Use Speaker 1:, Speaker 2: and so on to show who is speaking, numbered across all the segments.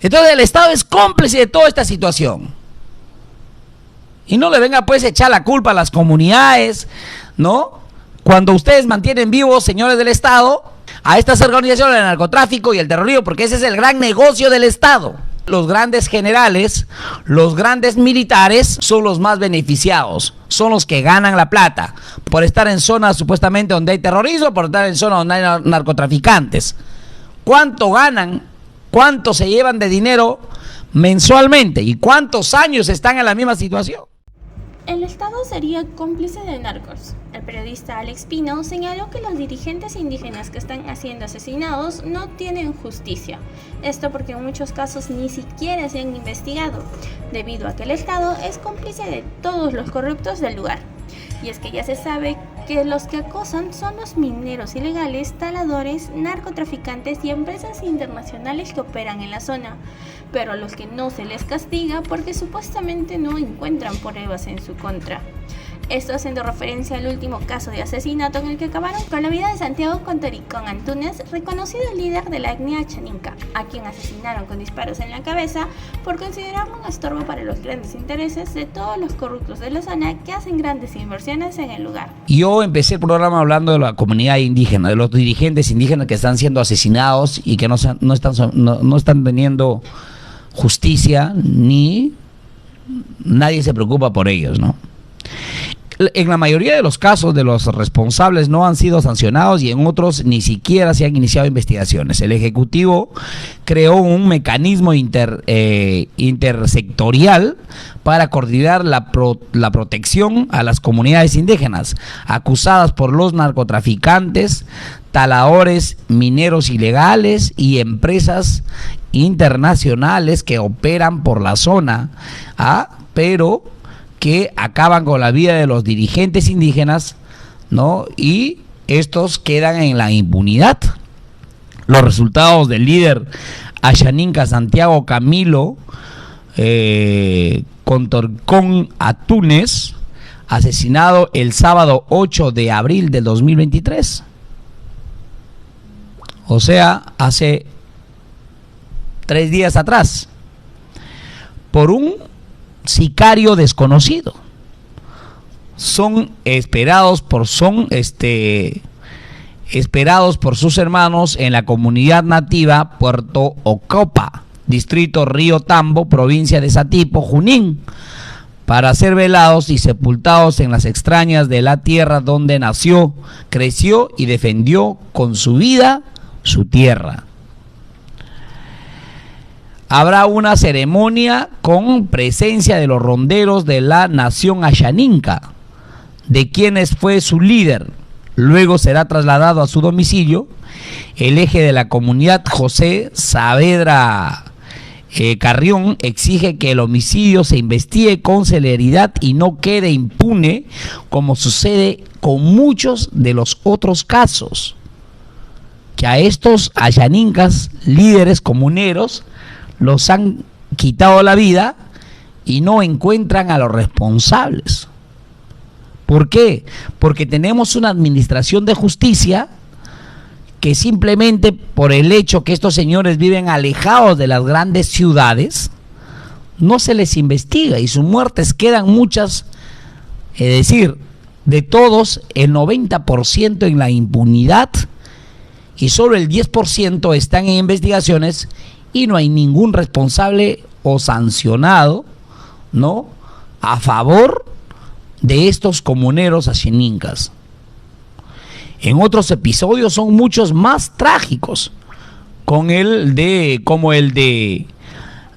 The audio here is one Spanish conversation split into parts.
Speaker 1: Entonces el Estado es cómplice de toda esta situación. Y no le venga pues a echar la culpa a las comunidades, ¿no? Cuando ustedes mantienen vivos, señores del Estado, a estas organizaciones del narcotráfico y el terrorismo, porque ese es el gran negocio del Estado. Los grandes generales, los grandes militares son los más beneficiados, son los que ganan la plata por estar en zonas supuestamente donde hay terrorismo, por estar en zonas donde hay narcotraficantes. ¿Cuánto ganan? ¿Cuánto se llevan de dinero mensualmente? ¿Y cuántos años están en la misma situación?
Speaker 2: El Estado sería cómplice de narcos. El periodista Alex Pino señaló que los dirigentes indígenas que están siendo asesinados no tienen justicia. Esto porque en muchos casos ni siquiera se han investigado, debido a que el Estado es cómplice de todos los corruptos del lugar. Y es que ya se sabe que los que acosan son los mineros ilegales, taladores, narcotraficantes y empresas internacionales que operan en la zona, pero a los que no se les castiga porque supuestamente no encuentran pruebas en su contra. Esto haciendo referencia al último caso de asesinato en el que acabaron con la vida de Santiago Contaricón Antúnez, reconocido líder de la etnia Chaninka, a quien asesinaron con disparos en la cabeza por considerarlo un estorbo para los grandes intereses de todos los corruptos de la zona que hacen grandes inversiones en el lugar.
Speaker 1: Yo empecé el programa hablando de la comunidad indígena, de los dirigentes indígenas que están siendo asesinados y que no están teniendo justicia, ni nadie se preocupa por ellos, ¿no? En la mayoría de los casos de los responsables no han sido sancionados y en otros ni siquiera se han iniciado investigaciones. El Ejecutivo creó un mecanismo intersectorial para coordinar la protección a las comunidades indígenas acusadas por los narcotraficantes, taladores, mineros ilegales y empresas internacionales que operan por la zona, pero que acaban con la vida de los dirigentes indígenas, ¿no? Y estos quedan en la impunidad. Los resultados del líder Ashaninka Santiago Camilo Contaricón Antúnez, asesinado el sábado 8 de abril del 2023. O sea, hace 3 días atrás, por un sicario desconocido. Son esperados por sus hermanos en la comunidad nativa Puerto Ocopa, distrito Río Tambo, provincia de Satipo, Junín, para ser velados y sepultados en las extrañas de la tierra donde nació, creció y defendió con su vida su tierra. Habrá una ceremonia con presencia de los ronderos de la nación Ashaninka, de quienes fue su líder. Luego será trasladado a su domicilio. El eje de la comunidad, José Saavedra Carrión, exige que el homicidio se investigue con celeridad y no quede impune, como sucede con muchos de los otros casos, que a estos Ashaninkas, líderes comuneros, los han quitado la vida y no encuentran a los responsables. ¿Por qué? Porque tenemos una administración de justicia que simplemente por el hecho que estos señores viven alejados de las grandes ciudades, no se les investiga y sus muertes quedan muchas, es decir, de todos el 90% en la impunidad y solo el 10% están en investigaciones y no hay ningún responsable o sancionado, ¿no?, a favor de estos comuneros ashaninkas. En otros episodios son muchos más trágicos, como el de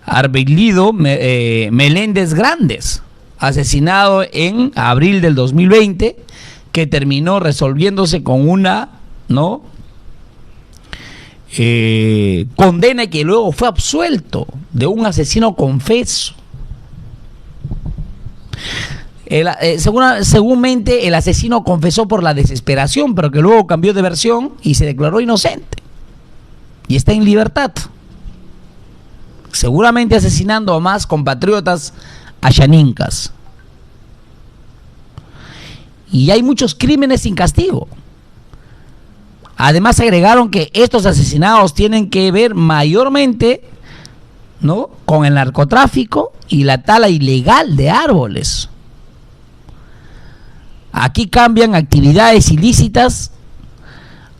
Speaker 1: Arbelido Meléndez Grandes, asesinado en abril del 2020, que terminó resolviéndose con una, ¿no?, condena, y que luego fue absuelto de un asesino confeso. Seguramente el asesino confesó por la desesperación, pero que luego cambió de versión y se declaró inocente y está en libertad, seguramente asesinando a más compatriotas ashaninkas. Y hay muchos crímenes sin castigo. Además agregaron que estos asesinados tienen que ver mayormente, ¿no?, con el narcotráfico y la tala ilegal de árboles. Aquí cambian actividades ilícitas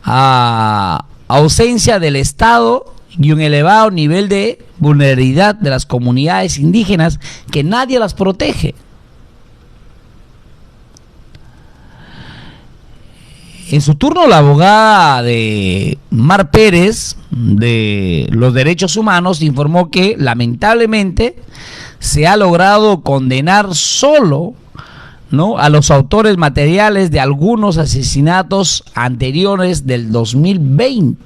Speaker 1: a ausencia del Estado y un elevado nivel de vulnerabilidad de las comunidades indígenas que nadie las protege. En su turno, la abogada de Mar Pérez de los Derechos Humanos informó que lamentablemente se ha logrado condenar solo, ¿no?, a los autores materiales de algunos asesinatos anteriores del 2020.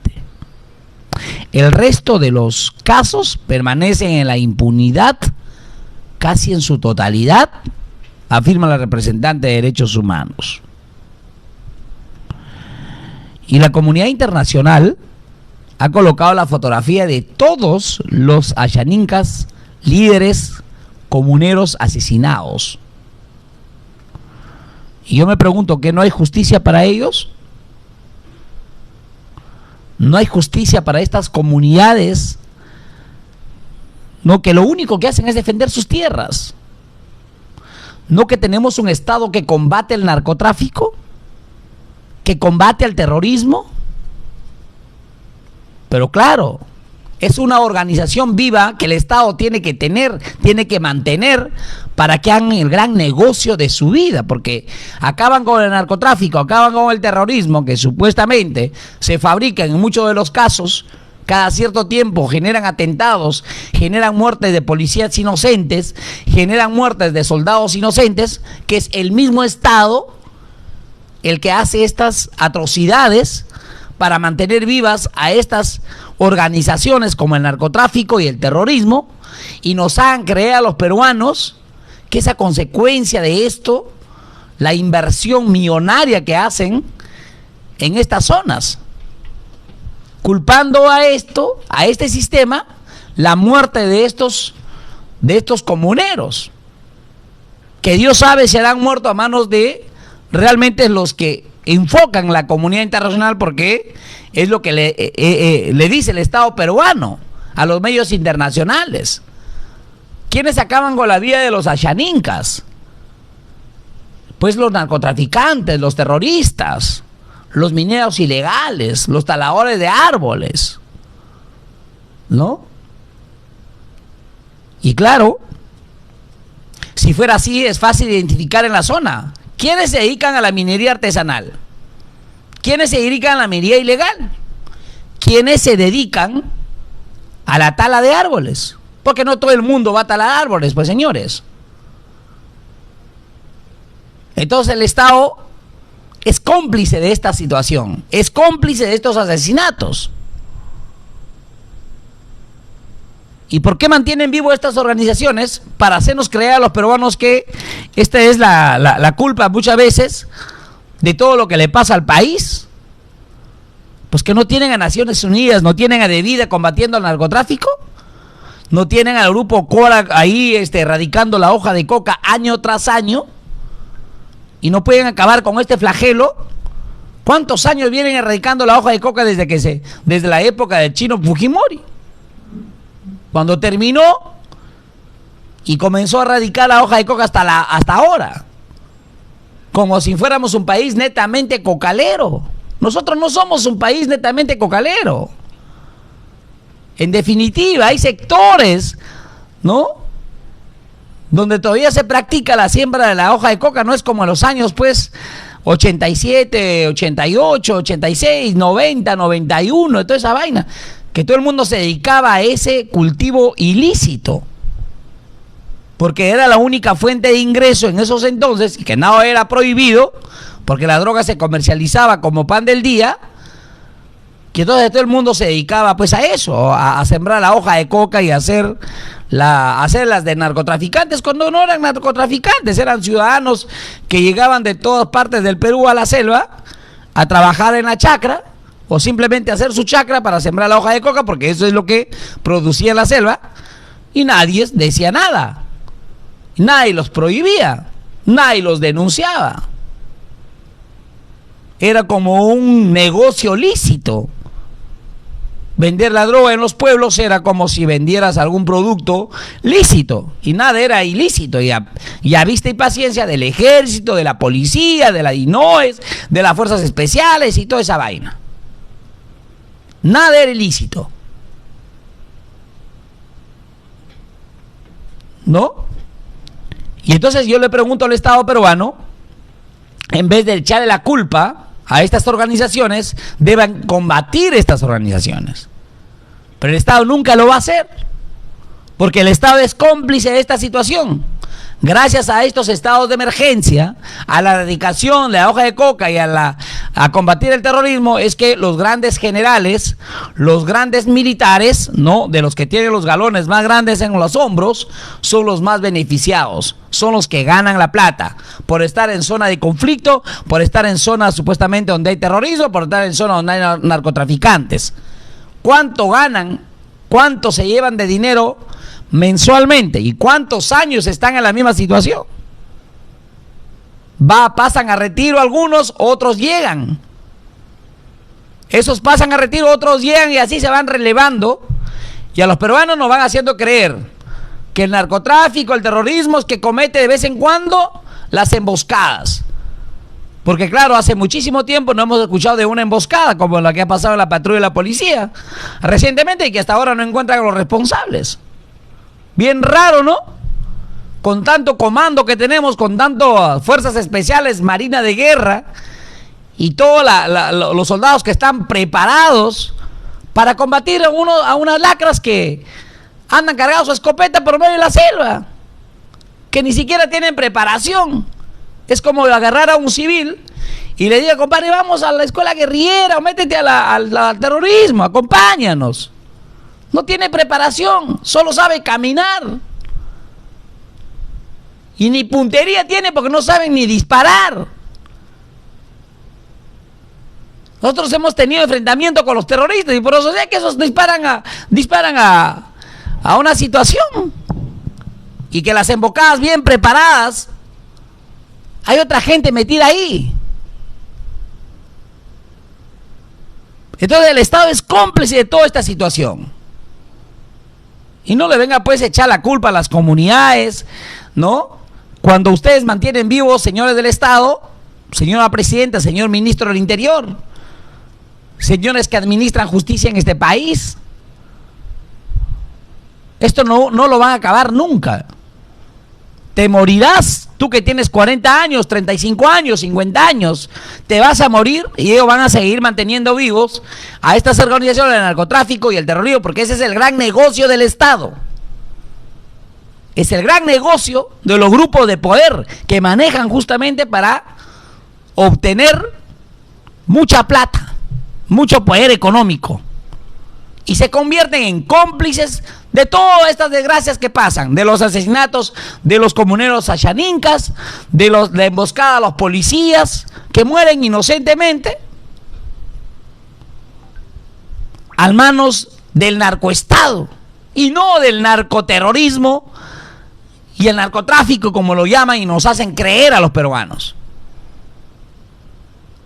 Speaker 1: El resto de los casos permanecen en la impunidad casi en su totalidad, afirma la representante de Derechos Humanos. Y la comunidad internacional ha colocado la fotografía de todos los ayanincas, líderes comuneros asesinados. Y yo me pregunto, ¿que no hay justicia para ellos? ¿No hay justicia para estas comunidades? No, que lo único que hacen es defender sus tierras. ¿No que tenemos un Estado que combate el narcotráfico? ¿Que combate al terrorismo? Pero claro, es una organización viva que el Estado tiene que tener, tiene que mantener para que hagan el gran negocio de su vida, porque acaban con el narcotráfico, acaban con el terrorismo, que supuestamente se fabrican en muchos de los casos, cada cierto tiempo generan atentados, generan muertes de policías inocentes, generan muertes de soldados inocentes, que es el mismo Estado el que hace estas atrocidades para mantener vivas a estas organizaciones como el narcotráfico y el terrorismo, y nos hagan creer a los peruanos que esa consecuencia de esto, la inversión millonaria que hacen en estas zonas, culpando a esto, a este sistema, la muerte de estos comuneros, que Dios sabe si han muerto a manos de realmente los que enfocan la comunidad internacional, porque es lo que le dice el Estado peruano a los medios internacionales. ¿Quiénes acaban con la vida de los ayanincas? Pues los narcotraficantes, los terroristas, los mineros ilegales, los taladores de árboles, ¿no? Y claro, si fuera así, es fácil identificar en la zona quiénes se dedican a la minería artesanal, quiénes se dedican a la minería ilegal, quiénes se dedican a la tala de árboles, porque no todo el mundo va a talar árboles, pues señores. Entonces el Estado es cómplice de esta situación, es cómplice de estos asesinatos. ¿Y por qué mantienen vivo estas organizaciones? Para hacernos creer a los peruanos que esta es la culpa muchas veces de todo lo que le pasa al país. Pues que no tienen a Naciones Unidas, no tienen a DEVIDA combatiendo el narcotráfico, no tienen al grupo Cora ahí erradicando la hoja de coca año tras año, y no pueden acabar con este flagelo. ¿Cuántos años vienen erradicando la hoja de coca desde la época del chino Fujimori? Cuando terminó y comenzó a erradicar la hoja de coca hasta ahora, como si fuéramos un país netamente cocalero. Nosotros no somos un país netamente cocalero. En definitiva, hay sectores, ¿no?, donde todavía se practica la siembra de la hoja de coca. No es como en los años, pues, 87, 88, 86, 90, 91, toda esa vaina, que todo el mundo se dedicaba a ese cultivo ilícito, porque era la única fuente de ingreso en esos entonces, y que nada era prohibido, porque la droga se comercializaba como pan del día, que entonces todo el mundo se dedicaba pues a eso, a sembrar la hoja de coca y hacer las de narcotraficantes, cuando no eran narcotraficantes, eran ciudadanos que llegaban de todas partes del Perú a la selva a trabajar en la chacra, o simplemente hacer su chacra para sembrar la hoja de coca, porque eso es lo que producía en la selva, y nadie decía nada, nadie los prohibía, nadie los denunciaba. Era como un negocio lícito. vender la droga en los pueblos era como si vendieras algún producto lícito, y nada era ilícito, y a vista y paciencia del ejército, de la policía, de la DINOES, de las fuerzas especiales y toda esa vaina. Nada era ilícito, ¿no? Y entonces yo le pregunto al Estado peruano, en vez de echarle la culpa a estas organizaciones, deben combatir estas organizaciones. Pero el Estado nunca lo va a hacer, porque el Estado es cómplice de esta situación. Gracias a estos estados de emergencia, a la erradicación de la hoja de coca y a combatir el terrorismo, es que los grandes generales, los grandes militares, ¿no?, de los que tienen los galones más grandes en los hombros, son los más beneficiados, son los que ganan la plata por estar en zona de conflicto, por estar en zonas supuestamente donde hay terrorismo, por estar en zonas donde hay narcotraficantes. ¿Cuánto ganan? ¿Cuánto se llevan de dinero mensualmente? ¿Y cuántos años están en la misma situación? Pasan a retiro algunos, otros llegan. Esos pasan a retiro, otros llegan, y así se van relevando. Y a los peruanos nos van haciendo creer que el narcotráfico, el terrorismo es que comete de vez en cuando las emboscadas. Porque claro, hace muchísimo tiempo no hemos escuchado de una emboscada como la que ha pasado en la patrulla de la policía recientemente, y que hasta ahora no encuentran a los responsables. Bien raro, ¿no? Con tanto comando que tenemos, con tanto fuerzas especiales, marina de guerra y todos los soldados que están preparados para combatir a unas lacras que andan cargados su escopeta por medio de la selva, que ni siquiera tienen preparación. Es como agarrar a un civil y le diga, compadre, vamos a la escuela guerrillera o métete al terrorismo, acompáñanos. No tiene preparación, solo sabe caminar. Y ni puntería tiene porque no saben ni disparar. Nosotros hemos tenido enfrentamiento con los terroristas y por eso sé que esos disparan a una situación. Y que las embocadas bien preparadas, hay otra gente metida ahí. Entonces el Estado es cómplice de toda esta situación. Y no le venga pues a echar la culpa a las comunidades, ¿no? Cuando ustedes mantienen vivos, señores del Estado, señora presidenta, señor ministro del Interior, señores que administran justicia en este país, esto no lo van a acabar nunca. Te morirás, tú que tienes 40 años, 35 años, 50 años, te vas a morir y ellos van a seguir manteniendo vivos a estas organizaciones del narcotráfico y el terrorismo, porque ese es el gran negocio del Estado. Es el gran negocio de los grupos de poder que manejan justamente para obtener mucha plata, mucho poder económico. Y se convierten en cómplices de todas estas desgracias que pasan, de los asesinatos de los comuneros ayanincas, de la emboscada a los policías que mueren inocentemente a manos del narcoestado y no del narcoterrorismo y el narcotráfico, como lo llaman y nos hacen creer a los peruanos.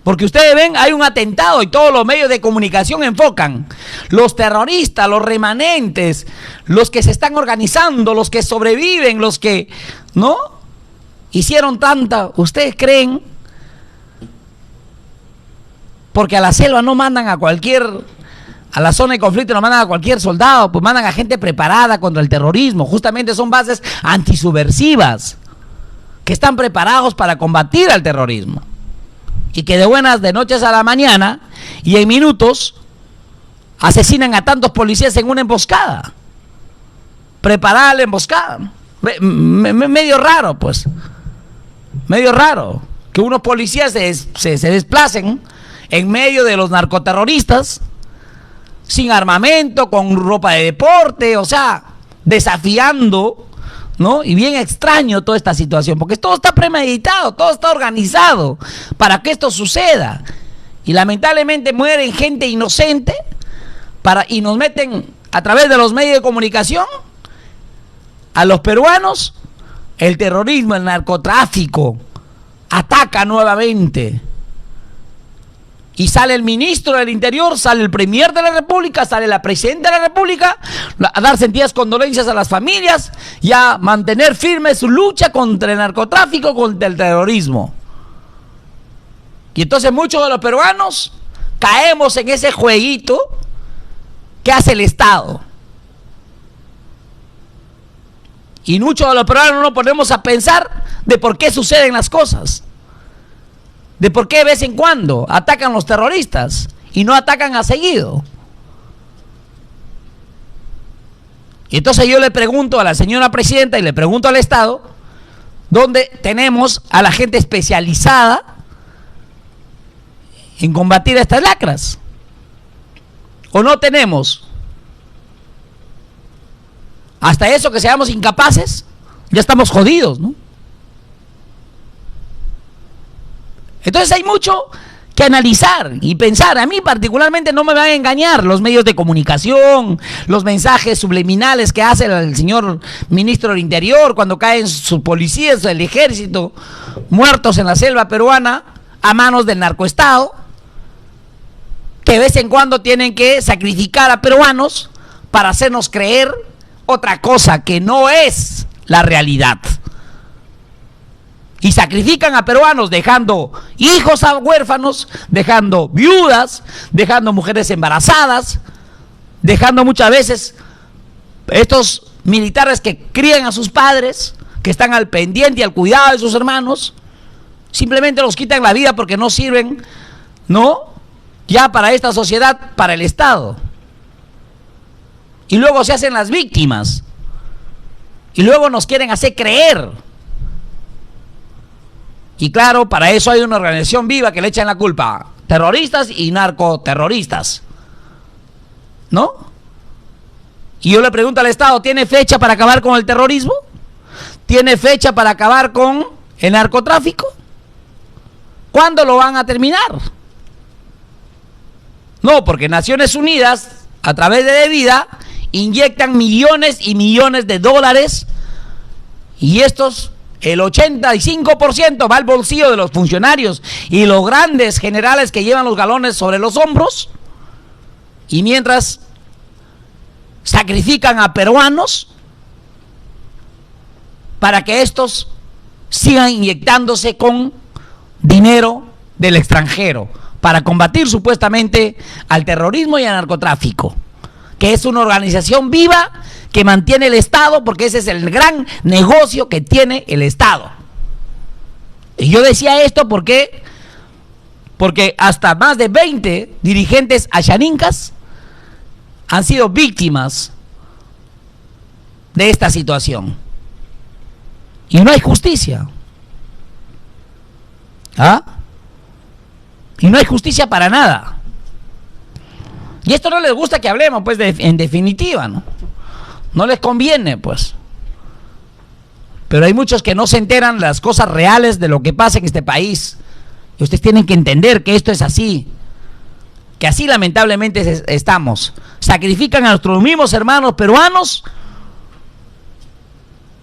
Speaker 1: Porque ustedes ven, hay un atentado y todos los medios de comunicación enfocan los terroristas, los remanentes, los que se están organizando, los que sobreviven, los que, ¿no?, hicieron tanta. ¿Ustedes creen? Porque a la selva no mandan a la zona de conflicto no mandan a cualquier soldado, pues mandan a gente preparada contra el terrorismo. Justamente son bases antisubversivas que están preparados para combatir al terrorismo. Y que de noches a la mañana y en minutos asesinan a tantos policías en una emboscada. Preparada la emboscada. Medio raro, pues. Medio raro que unos policías se desplacen en medio de los narcoterroristas, sin armamento, con ropa de deporte, o sea, desafiando, ¿no? Y bien extraño toda esta situación, porque todo está premeditado, todo está organizado para que esto suceda. Y lamentablemente mueren gente inocente y nos meten a través de los medios de comunicación a los peruanos. El terrorismo, el narcotráfico ataca nuevamente. Y sale el ministro del Interior, sale el premier de la República, sale la presidenta de la República a dar sentidas condolencias a las familias y a mantener firme su lucha contra el narcotráfico, contra el terrorismo. Y entonces muchos de los peruanos caemos en ese jueguito que hace el Estado. Y muchos de los peruanos nos ponemos a pensar de por qué suceden las cosas. De por qué de vez en cuando atacan los terroristas y no atacan a seguido. Y entonces yo le pregunto a la señora presidenta y le pregunto al Estado, ¿dónde tenemos a la gente especializada en combatir a estas lacras? ¿O no tenemos? Hasta eso que seamos incapaces, ya estamos jodidos, ¿no? Entonces hay mucho que analizar y pensar. A mí particularmente no me van a engañar los medios de comunicación, los mensajes subliminales que hace el señor ministro del Interior cuando caen sus policías, el ejército, muertos en la selva peruana a manos del narcoestado, que de vez en cuando tienen que sacrificar a peruanos para hacernos creer otra cosa que no es la realidad. Y sacrifican a peruanos dejando hijos a huérfanos, dejando viudas, dejando mujeres embarazadas, dejando muchas veces estos militares que crían a sus padres, que están al pendiente y al cuidado de sus hermanos, simplemente los quitan la vida porque no sirven, ¿no?, ya para esta sociedad, para el Estado. Y luego se hacen las víctimas. Y luego nos quieren hacer creer. Y claro, para eso hay una organización viva que le echan la culpa. Terroristas y narcoterroristas, ¿no? Y yo le pregunto al Estado, ¿tiene fecha para acabar con el terrorismo? ¿Tiene fecha para acabar con el narcotráfico? ¿Cuándo lo van a terminar? No, porque Naciones Unidas, a través de Devida, inyectan millones y millones de dólares y estos, el 85% va al bolsillo de los funcionarios y los grandes generales que llevan los galones sobre los hombros, y mientras sacrifican a peruanos para que estos sigan inyectándose con dinero del extranjero para combatir supuestamente al terrorismo y al narcotráfico, que es una organización viva que mantiene el Estado, porque ese es el gran negocio que tiene el Estado. Y yo decía esto porque hasta más de 20 dirigentes ayanincas han sido víctimas de esta situación. Y no hay justicia. ¿Ah? Y no hay justicia para nada. Y esto no les gusta que hablemos, pues, en definitiva, ¿no? No les conviene, pues. Pero hay muchos que no se enteran de las cosas reales de lo que pasa en este país. Y ustedes tienen que entender que esto es así. Que así lamentablemente estamos. Sacrifican a nuestros mismos hermanos peruanos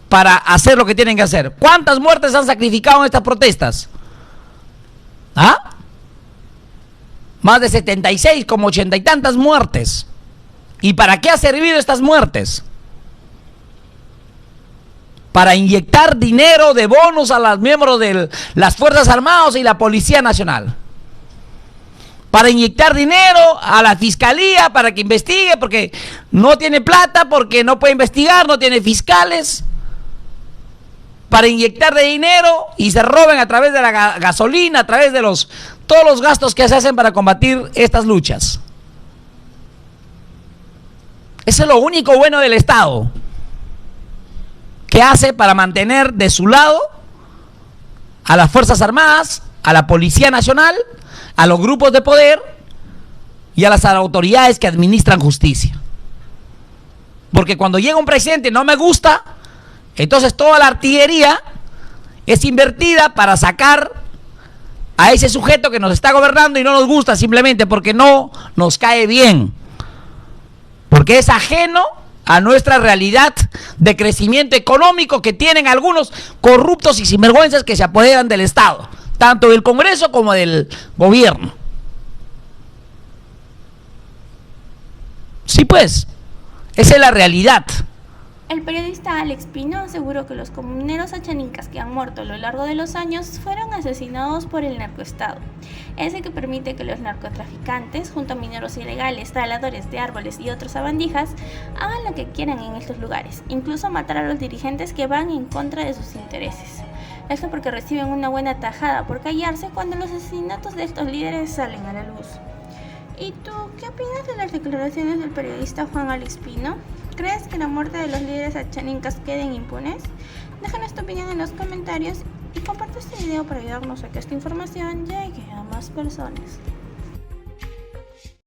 Speaker 1: para hacer lo que tienen que hacer. ¿Cuántas muertes han sacrificado en estas protestas? ¿Ah? Más de 76, como 80 y tantas muertes. ¿Y para qué ha servido estas muertes? Para inyectar dinero de bonos a los miembros de las Fuerzas Armadas y la Policía Nacional. Para inyectar dinero a la Fiscalía para que investigue, porque no tiene plata, porque no puede investigar, no tiene fiscales. Para inyectar de dinero y se roben a través de la gasolina, a través de todos los gastos que se hacen para combatir estas luchas. Eso es lo único bueno del Estado, que hace para mantener de su lado a las Fuerzas Armadas, a la Policía Nacional, a los grupos de poder y a las autoridades que administran justicia. Porque cuando llega un presidente y no me gusta, entonces toda la artillería es invertida para sacar a ese sujeto que nos está gobernando y no nos gusta, simplemente porque no nos cae bien, porque es ajeno a nuestra realidad de crecimiento económico que tienen algunos corruptos y sinvergüenzas que se apoderan del Estado, tanto del Congreso como del gobierno. Sí, pues, esa es la realidad.
Speaker 2: El periodista Alex Pino aseguró que los comuneros achanincas que han muerto a lo largo de los años fueron asesinados por el narcoestado, ese que permite que los narcotraficantes, junto a mineros ilegales, taladores de árboles y otros sabandijas, hagan lo que quieran en estos lugares, incluso matar a los dirigentes que van en contra de sus intereses. Esto porque reciben una buena tajada por callarse cuando los asesinatos de estos líderes salen a la luz. ¿Y tú qué opinas de las declaraciones del periodista Juan Alex Pino? ¿Crees que la muerte de los líderes achanincas queden impunes? Déjanos tu opinión en los comentarios y comparte este video para ayudarnos a que esta información llegue a más personas.